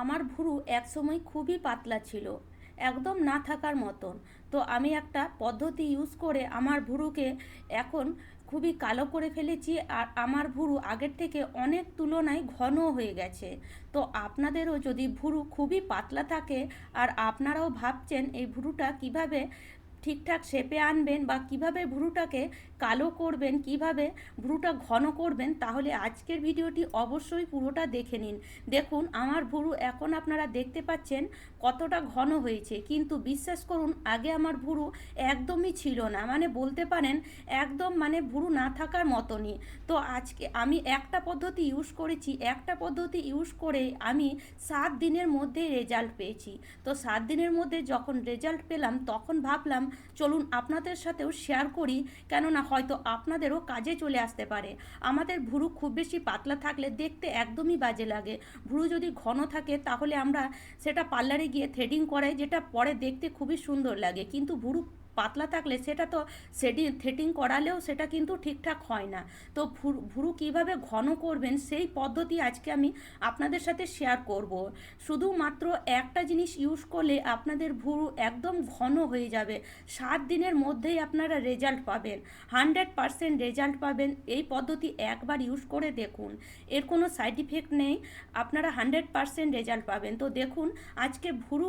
আমার ভুরু একসময় খুবই পাতলা ছিল, একদম না থাকার মতন। তো আমি একটা পদ্ধতি ইউজ করে আমার ভুরুকে এখন খুবই কালো করে ফেলেছি, আর আমার ভুরু আগের থেকে অনেক তুলনায় ঘন হয়ে গেছে। তো আপনাদেরও যদি ভুরু খুবই পাতলা থাকে আর আপনারাও ভাবছেন এই ভুরুটা কিভাবে ঠিকঠাক শেপে আনবেন বা কিভাবে ভুরুটাকে কালো করবেন, কিভাবে ভুরুটা ঘন করবেন, তাহলে আজকের ভিডিওটি অবশ্যই পুরোটা দেখে নিন। দেখুন আমার ভুরু এখন আপনারা দেখতে পাচ্ছেন কতটা ঘন হয়েছে, কিন্তু বিশ্বাস করুন আগে আমার ভুরু একদমই ছিল না, মানে বলতে পারেন একদম মানে ভুরু না থাকার মতনই। তো আজকে আমি একটা পদ্ধতি ইউজ করেছি, একটা পদ্ধতি ইউজ করে আমি 7 দিনের মধ্যে রেজাল্ট পেয়েছি। তো 7 দিনের মধ্যে যখন রেজাল্ট পেলাম তখন ভাবলাম চলুন আপনাদের সাথেও শেয়ার করি, কেননা হয়তো আপনাদেরও কাজে চলে আসতে পারে। আমাদের ভুরু খুব বেশি পাতলা থাকলে দেখতে একদমই বাজে লাগে। ভুরু যদি ঘন থাকে তাহলে আমরা সেটা পার্লারে গিয়ে থ্রেডিং করাই, যেটা পরে দেখতে খুবই সুন্দর লাগে, কিন্তু ভুরু পাতলা থাকলে সেটা তো থ্রেডিং করালেও সেটা কিন্তু ঠিকঠাক হয় না। তো ভুরু কীভাবে ঘন করবেন সেই পদ্ধতি আজকে আমি আপনাদের সাথে শেয়ার করব। শুধুমাত্র একটা জিনিস ইউজ করলে আপনাদের ভুরু একদম ঘন হয়ে যাবে। 7 দিনের মধ্যেই আপনারা রেজাল্ট পাবেন, 100% রেজাল্ট পাবেন। এই পদ্ধতি একবার ইউজ করে দেখুন, এর কোনো সাইড ইফেক্ট নেই, আপনারা 100% রেজাল্ট পাবেন। তো দেখুন আজকে ভুরু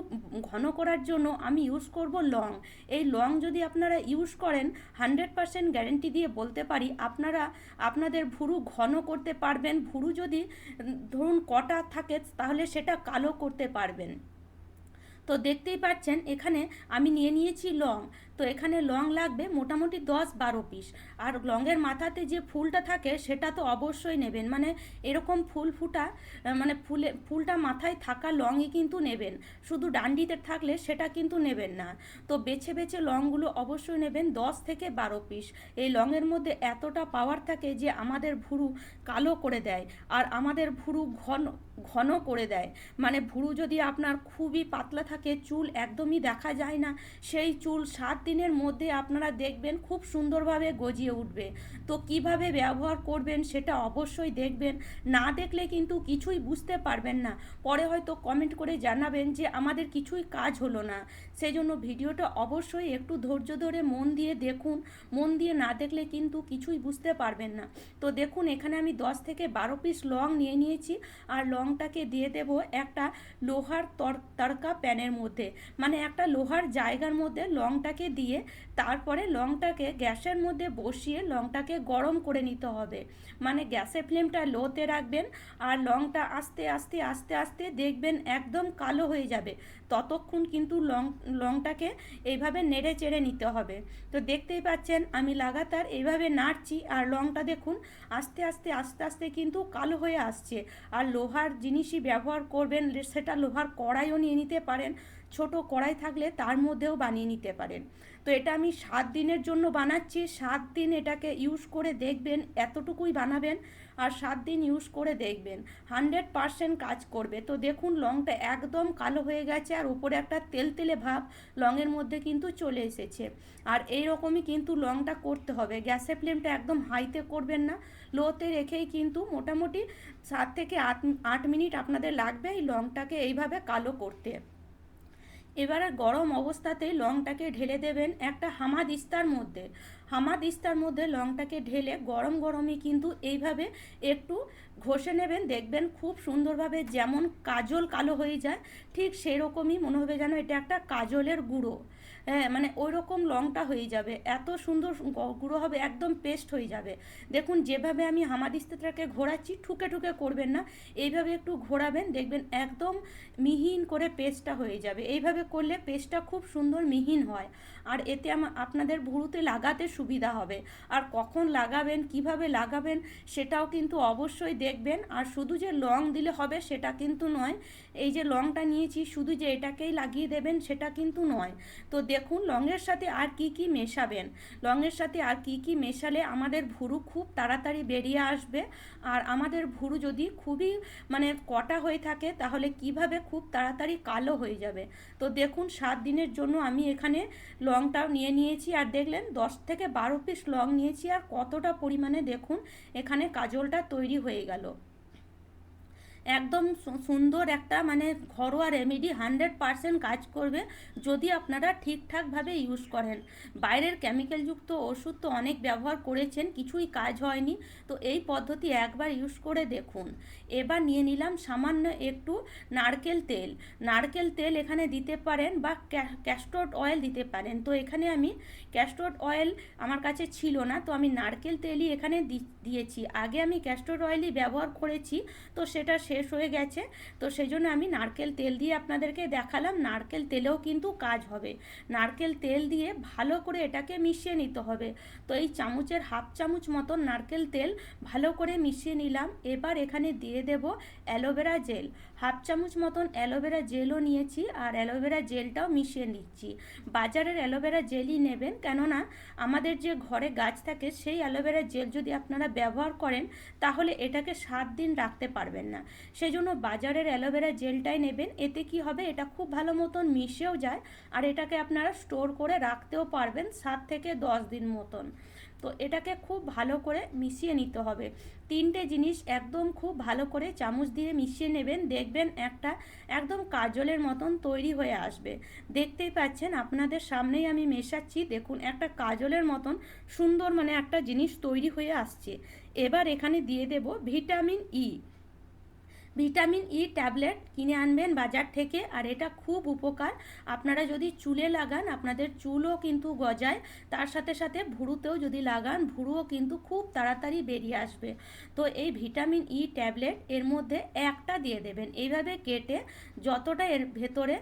ঘন করার জন্য আমি ইউজ করব লং। এই লং যদি আপনারা ইউজ করেন 100% গ্যারেন্টি দিয়ে বলতে পারি আপনারা আপনাদের ভুরু ঘন করতে পারবেন। ভুরু যদি ধরুন কটা থাকে তাহলে সেটা কালো করতে পারবেন। তো দেখতেই পাচ্ছেন এখানে আমি নিয়ে নিয়েছি লং। তো এখানে লং লাগবে মোটামুটি 10-12 পিস। আর লংয়ের মাথাতে যে ফুলটা থাকে সেটা তো অবশ্যই নেবেন, মানে এরকম ফুল ফুটা, মানে ফুলটা মাথায় থাকা লংই কিন্তু নেবেন। শুধু ডান্ডিতে থাকলে সেটা কিন্তু নেবেন না। তো বেছে বেছে লংগুলো অবশ্যই নেবেন, 10 থেকে 12 পিস। এই লংয়ের মধ্যে এতটা পাওয়ার থাকে যে আমাদের ভুরু কালো করে দেয়, আর আমাদের ভুরু ঘন ঘন করে দেয়। মানে ভুরু যদি আপনার খুবই পাতলা থাকে, চুল একদমই দেখা যায় না, সেই চুল 7 দিনের মধ্যে আপনারা দেখবেন খুব সুন্দরভাবে গজিয়ে উঠবে। তো কিভাবে ব্যবহার করবেন সেটা অবশ্যই দেখবেন, না দেখলে কিন্তু কিছুই বুঝতে পারবেন না। পরে হয়তো কমেন্ট করে জানাবেন যে আমাদের কিছুই কাজ হলো না। সেই জন্য ভিডিওটা অবশ্যই একটু ধৈর্য ধরে মন দিয়ে দেখুন, মন দিয়ে না দেখলে কিন্তু কিছুই বুঝতে পারবেন না। তো দেখুন এখানে আমি 10 থেকে 12 পিস লং নিয়ে নিয়েছি, আর লংটাকে দিয়ে দেব একটা লোহার তড়কা প্যানের মধ্যে, মানে একটা লোহার জায়গার মধ্যে লংটাকে দিয়ে তারপরে লংটাকে গ্যাসের মধ্যে বসিয়ে লংটাকে গরম করে নিতে হবে। মানে গ্যাসের ফ্লেমটা লোতে রাখবেন, আর লংটা আস্তে আস্তে আস্তে আস্তে দেখবেন একদম কালো হয়ে যাবে। ততক্ষণ কিন্তু লংটাকে এইভাবে নেড়ে চেড়ে নিতে হবে। তো দেখতেই পাচ্ছেন আমি লাগাতার এইভাবে নাড়ছি, আর লংটা দেখুন আস্তে আস্তে আস্তে আস্তে কিন্তু কালো হয়ে আসছে। আর লোহার জিনিসই ব্যবহার করবেন, সেটা লোহার কড়াইও নিয়ে নিতে পারেন, ছোট কড়াই থাকলে তার মধ্যেও বানিয়ে নিতে পারেন। তো এটা আমি 7 দিনের জন্য বানাচ্ছি, 7 দিন এটাকে ইউজ করে দেখবেন, এতটুকুই বানাবেন আর 7 দিন ইউজ করে দেখবেন 100% কাজ করবে। তো দেখুন লংটা একদম কালো হয়ে গেছে, আর উপরে একটা তেলতেলে ভাব লংয়ের মধ্যে কিন্তু চলে এসেছে। আর এই রকমই কিন্তু লংটা করতে হবে, গ্যাসের ফ্লেমটা একদম হাইতে করবেন না, লোতে রেখেই কিন্তু মোটামুটি 7 থেকে 8 মিনিট আপনাদের লাগবে এই লংটাকে এইভাবে কালো করতে। এবারে গরম অবস্থাতেই লংটাকে ঢেলে দেবেন একটা হামাদিস্তার মধ্যে। হামাদিস্তার মধ্যে লংটাকে ঢেলে গরম গরমই কিন্তু এইভাবে একটু ঘষে নেবেন, দেখবেন খুব সুন্দরভাবে যেমন কাজল কালো হয়ে যায় ঠিক সেই রকমই মনে হবে যেন এটা একটা কাজলের গুঁড়ো। হ্যাঁ, মানে ওই রকম লংটা হয়ে যাবে, এত সুন্দর গুঁড়ো হবে, একদম পেস্ট হয়ে যাবে। দেখুন যেভাবে আমি হামাদিস্তাটাকে ঘোরাচ্ছি, ঠুকে ঠুকে করবেন না, এইভাবে একটু ঘোরাবেন, দেখবেন একদম মিহিন করে পেস্টটা হয়ে যাবে। এইভাবে করলে পেস্টটা খুব সুন্দর মিহিন হয়, আর এতে আপনাদের ভুরুতে লাগাতে সুবিধা হবে। আর কখন লাগাবেন, কিভাবে লাগাবেন সেটাও কিন্তু অবশ্যই দেখবেন। আর শুধু যে লং দিলে হবে সেটা কিন্তু নয়, এই যে লংটা নিয়েছি শুধু যে এটাকেই লাগিয়ে দেবেন সেটা কিন্তু নয়। তো দেখুন লংয়ের সাথে আর কি কি মেশাবেন, লংয়ের সাথে আর কি কি মেশালে আমাদের ভুরু খুব তাড়াতাড়ি বেরিয়ে আসবে। আর আমাদের ভুরু যদি খুবই মানে কটা হয়ে থাকে তাহলে কিভাবে খুব তাড়াতাড়ি কালো হয়ে যাবে। তো দেখুন 7 দিনের জন্য আমি এখানে লংটাও নিয়ে নিয়েছি, আর দেখলেন 10 থেকে 12 পিস লং নিয়েছি, আর কতটা পরিমাণে দেখুন এখানে কাজলটা তৈরি হয়ে গেল। একদম সুন্দর একটা মানে ঘরোয়া রেমেডি, 100% কাজ করবে যদি আপনারা ঠিকঠাকভাবে ইউজ করেন। বাইরের কেমিক্যালযুক্ত ওষুধ তো অনেক ব্যবহার করেছেন, কিছুই কাজ হয়নি। তো এই পদ্ধতি একবার ইউজ করে দেখুন। এবার নিয়ে নিলাম সামান্য একটু নারকেল তেল। নারকেল তেল এখানে দিতে পারেন বা ক্যাস্টর অয়েল দিতে পারেন। তো এখানে আমি ক্যাস্টর অয়েল আমার কাছে ছিল না, তো আমি নারকেল তেলই এখানে দিয়েছি। আগে আমি ক্যাস্টর অয়েলই ব্যবহার করেছি, তো সেটা শেষ হয়ে গেছে। তো সেই জন্য আমি নারকেল তেল দিয়ে আপনাদেরকে দেখালাম। নারকেল তেলেও কিন্তু কাজ হবে। নারকেল তেল দিয়ে ভালো করে এটাকে মিশিয়ে নিতে হবে। তো এই চামচের হাফ চামচ মতন নারকেল তেল ভালো করে মিশিয়ে নিলাম। এবার এখানে দিয়ে দেব অ্যালোভেরা জেল। হাফ চামচ মতন অ্যালোভেরা জেলও নিয়েছি, আর অ্যালোভেরা জেলটাও মিশিয়ে নিচ্ছি। বাজারের অ্যালোভেরা জেলই নেবেন, কেননা আমাদের যে ঘরে গাছ থাকে সেই অ্যালোভেরা জেল যদি আপনারা ব্যবহার করেন তাহলে এটাকে 7 দিন রাখতে পারবেন না। সেই জন্য বাজারের অ্যালোভেরা জেলটাই নেবেন। এতে কি হবে, এটা খুব ভালো মতন মিশেও যায়, আর এটাকে আপনারা স্টোর করে রাখতেও পারবেন 7 থেকে 10 দিন মতন। তো এটাকে খুব ভালো করে মিশিয়ে নিতে হবে। 3টে জিনিস একদম খুব ভালো করে চামচ দিয়ে মিশিয়ে নেবেন, দেখবেন একটা একদম কাজলের মতন তৈরি হয়ে আসবে। দেখতেই পাচ্ছেন আপনাদের সামনেই আমি মেশাচ্ছি, দেখুন একটা কাজলের মতন সুন্দর মানে একটা জিনিস তৈরি হয়ে আসছে। এবার এখানে দিয়ে দেব vitamin E. Vitamin E tablet কিনে আনবেন বাজার থেকে, আর এটা খুব উপকার। আপনারা যদি চুলে লাগান আপনাদের চুলও কিন্তু গজায়, তার সাথে সাথে ভুরুতেও যদি লাগান ভুরুও কিন্তু খুব তাড়াতাড়ি বেরিয়ে আসবে। তো এই ভিটামিন ই ট্যাবলেট এর মধ্যে একটা দিয়ে দেবেন, এইভাবে কেটে যতটা এর ভেতরে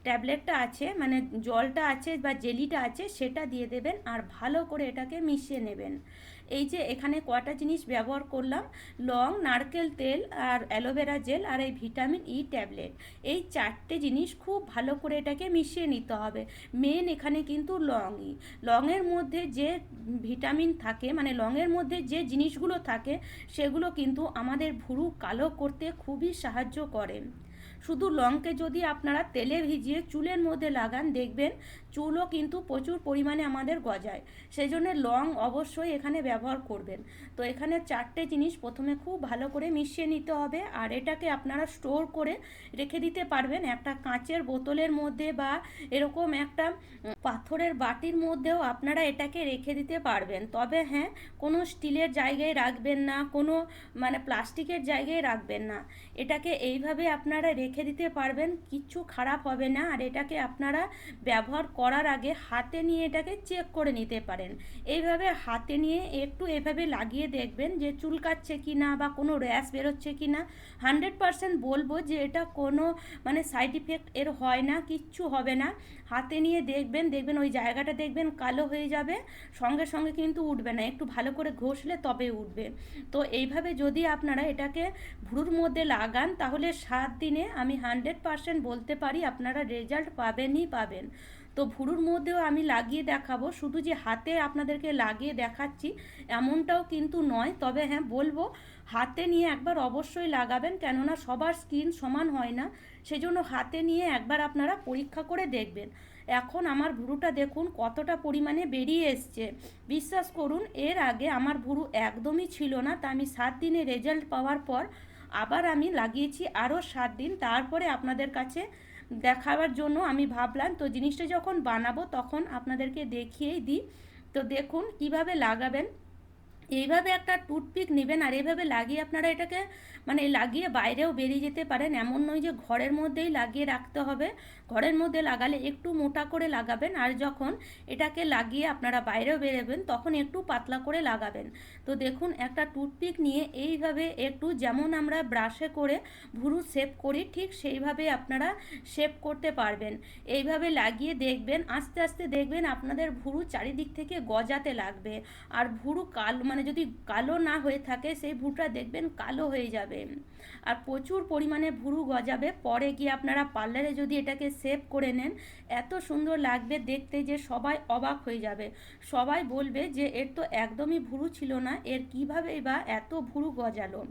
ট্যাবলেটটা আছে মানে জলটা আছে বা জেলিটা আছে সেটা দিয়ে দেবেন, আর ভালো করে এটাকে মিশিয়ে নেবেন। এই যে এখানে কটা জিনিস ব্যবহার করলাম, লং, নারকেল তেল, আর অ্যালোভেরা জেল, আর এই ভিটামিন ই ট্যাবলেট, এই 4টে জিনিস খুব ভালো করে এটাকে মিশিয়ে নিতে হবে। মেন এখানে কিন্তু লংই, লংয়ের মধ্যে যে ভিটামিন থাকে মানে লংয়ের মধ্যে যে জিনিসগুলো থাকে সেগুলো কিন্তু আমাদের ভুরু কালো করতে খুবই সাহায্য করে। শুধু লংকে যদি আপনারা তেলে ভিজিয়ে চুলের মধ্যে লাগান দেখবেন চুলও কিন্তু প্রচুর পরিমাণে আমাদের গজায়। সেই জন্য লং অবশ্যই এখানে ব্যবহার করবেন। তো এখানে 4টে জিনিস প্রথমে খুব ভালো করে মিশিয়ে নিতে হবে, আর এটাকে আপনারা স্টোর করে রেখে দিতে পারবেন একটা কাঁচের বোতলের মধ্যে, বা এরকম একটা পাথরের বাটির মধ্যেও আপনারা এটাকে রেখে দিতে পারবেন। তবে হ্যাঁ, কোনো স্টিলের জায়গায় রাখবেন না, কোনো মানে প্লাস্টিকের জায়গায় রাখবেন না। এটাকে এইভাবে আপনারা রেখে দিতে পারবেন, কিচ্ছু খারাপ হবে না। আর এটাকে আপনারা ব্যবহার করার আগে হাতে নিয়ে এটাকে চেক করে নিতে পারেন। এইভাবে হাতে নিয়ে একটু এভাবে লাগিয়ে দেখবেন যে চুলকাচ্ছে কি না বা কোনো র্যাশ বেরোচ্ছে কি না। 100% বলবো যে এটা কোনো মানে সাইড ইফেক্ট এর হয় না, কিচ্ছু হবে না। হাতে নিয়ে দেখবেন, দেখবেন ওই জায়গাটা দেখবেন কালো হয়ে যাবে, সঙ্গে সঙ্গে কিন্তু উঠবে না, একটু ভালো করে ঘষলে তবে উঠবে। তো এইভাবে যদি আপনারা এটাকে ভ্রুর মধ্যে লাগান তাহলে 7 দিনে আমি 100% বলতে পারি আপনারা রেজাল্ট পাবেনই পাবেন। তো ভুরুর মধ্যেও আমি লাগিয়ে দেখাবো, শুধু যে হাতে আপনাদেরকে লাগিয়ে দেখাচ্ছি এমনটাও কিন্তু নয়। তবে হ্যাঁ বলবো হাতে নিয়ে একবার অবশ্যই লাগাবেন, কেননা সবার স্কিন সমান হয় না, সেজন্য হাতে নিয়ে একবার আপনারা পরীক্ষা করে দেখবেন। এখন আমার ভুরুটা দেখুন কতটা পরিমাণে বেরিয়ে এসছে। বিশ্বাস করুন এর আগে আমার ভুরু একদমই ছিল না, তা আমি 7 দিনে রেজাল্ট পাওয়ার পর আবার আমি লাগিয়েছি আরও 7 দিন, তারপরে আপনাদের কাছে দেখাবার জন্য আমি ভাবলাম তো জিনিসটা যখন বানাবো তখন আপনাদেরকে দেখিয়েই দিই। তো দেখুন কিভাবে লাগাবেন। এইভাবে একটা টুথপিক নেবেন, আর এইভাবে লাগিয়ে আপনারা এটাকে মানে লাগিয়ে বাইরেও বেরিয়ে যেতে পারেন, এমন নয় যে ঘরের মধ্যেই লাগিয়ে রাখতে হবে। ঘরের মধ্যে লাগালে একটু মোটা করে লাগাবেন, আর যখন এটাকে লাগিয়ে আপনারা বাইরেও বেরোবেন তখন একটু পাতলা করে লাগাবেন। তো দেখুন একটা টুথপিক নিয়ে এইভাবে একটু যেমন আমরা ব্রাশে করে ভুরু শেপ করি ঠিক সেইভাবে আপনারা শেপ করতে পারবেন। এইভাবে লাগিয়ে দেখবেন আস্তে আস্তে দেখবেন আপনাদের ভুরু চারিদিক থেকে গজাতে লাগবে। আর ভুরু কালো মানে যদি কালো না হয়ে থাকে সেই ভুরুটা দেখবেন কালো হয়ে যাবে, আর প্রচুর পরিমাণে ভুরু গজাবে। পরে গিয়ে আপনারা পার্লারে যদি এটাকে শেপ করে নেন এত সুন্দর লাগবে দেখতে যে সবাই অবাক হয়ে যাবে। সবাই বলবে যে এর তো একদমই ভুরু ছিল না, এর কীভাবে বা এত ভুরু গজালো।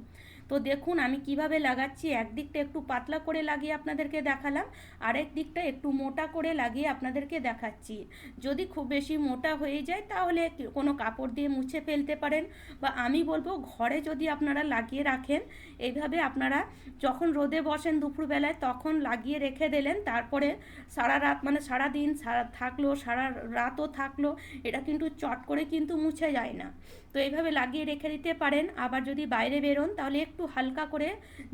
তো দেখুন আমি কিভাবে লাগাচ্ছি, একদিকটা একটু পাতলা করে লাগিয়ে আপনাদেরকে দেখালাম, আরেক দিকটা একটু মোটা করে লাগিয়ে আপনাদেরকে দেখাচ্ছি। যদি খুব বেশি মোটা হয়ে যায় তাহলে কোনো কাপড় দিয়ে মুছে ফেলতে পারেন, বা আমি বলবো ঘরে যদি আপনারা লাগিয়ে রাখেন, এইভাবে আপনারা যখন রোদে বসেন দুপুরবেলায় তখন লাগিয়ে রেখে দিলেন, তারপরে সারা রাত মানে সারা দিন থাকলো, সারা রাতও থাকলো, এটা কিন্তু চট করে কিন্তু মুছে যায় না। তো এইভাবে লাগিয়ে রেখে দিতে পারেন। আবার যদি বাইরে বেরোন তাহলে একটু হালকা করে,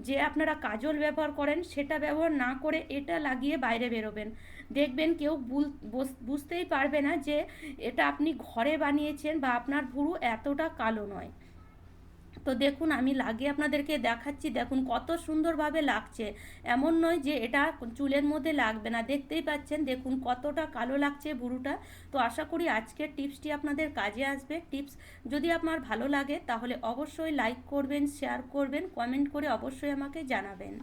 যে আপনারা কাজল ব্যবহার করেন সেটা ব্যবহার না করে এটা লাগিয়ে বাইরে বেরোবেন, দেখবেন কেউ বুঝতেই পারবে না যে এটা আপনি ঘরে বানিয়েছেন বা আপনার ভুরু এতটা কালো নয়। তো দেখুন আমি লাগিয়ে আপনাদেরকে দেখাচ্ছি, দেখুন কত সুন্দরভাবে লাগছে। এমন নয় যে এটা চুলের মধ্যে লাগবে না, দেখতেই পাচ্ছেন দেখুন কতটা কালো লাগছে ভুরুটা। তো আশা করি আজকের টিপসটি আপনাদের কাজে আসবে। টিপস যদি আপনার ভালো লাগে তাহলে অবশ্যই লাইক করবেন, শেয়ার করবেন, কমেন্ট করে অবশ্যই আমাকে জানাবেন।